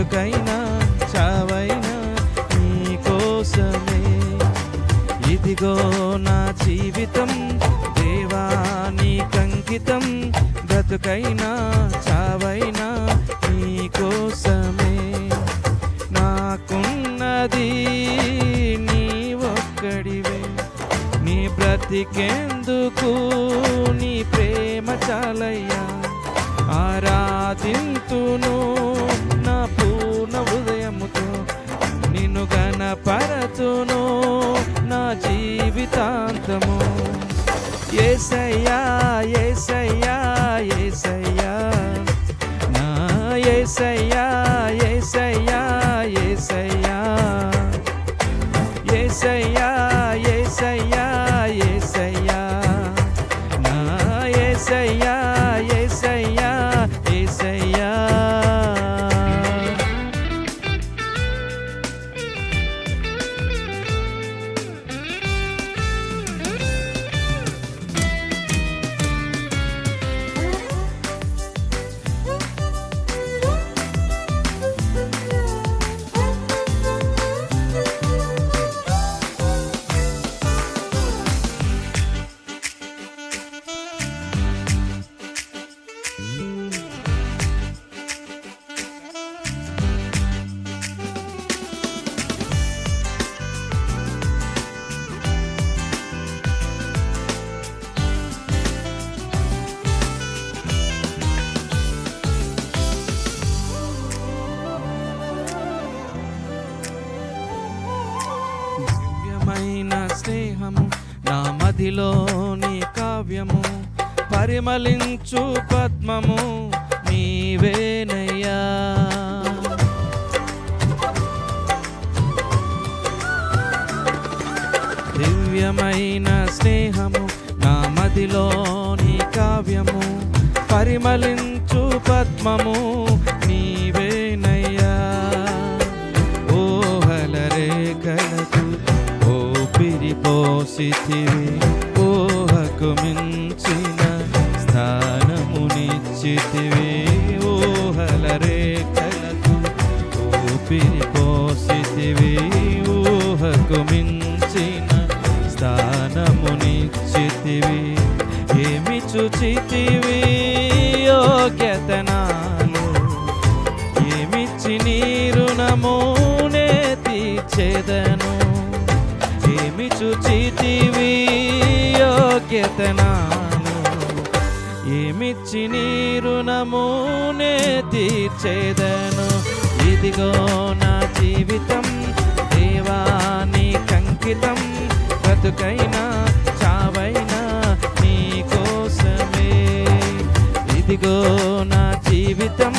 బ్రతుకైనా చావైనా నీ కోసమే. ఇదిగో నా జీవితం దేవా నీకంకితం, బ్రతుకైనా చావైనా నీ కోసమే. నాకున్నది నీ ఒక్కడివే, నీ బ్రతికేందుకు నీ ప్రేమ చాలయ్యా. ఆరాధింతును నా పూర్ణ హృదయముతో, నిన్ను గణపరతును నా జీవితాంతము. యేసయ్యా యేసయ్యా యేసయ్యా నా యేసయ్యా యేసయ్యా యేసయ్యా యేసయ్యా యేసయ్యా యేసయ్యా నా యేసయ్యా యేసయ్యా యేసయ్యా. దివ్యమైన స్నేహము నా మదిలోని కావ్యము, పరిమళించు పద్మము నీవేనయ్యా. దివ్యమైన స్నేహము నా మదిలోని కావ్యము, పరిమళించు పద్మము నీవేనయ్యా. ఓహల రేఖలకు ఊపిరి పోసితివి, ఊహకు మించిన స్థానమునిచ్చితివి. ఊహల రేఖలకు ఊపిరి పోసితివి, ఊహకు మించిన స్థానమునిచ్చితివి. ఏమి చూచితివి యోగ్యత నాలో, ఏమిచ్చి నీ రుణమునే తీర్చెదను. ఏమి చూచితివి యోగ్యత నాలో, ఏమిచ్చి నీ రుణమునే తీర్చెదను. ఇదిగో నా జీవితం దేవా నీకంకితం, బ్రతుకైనా చావైనా నీ కోసమే. ఇదిగో నా జీవితం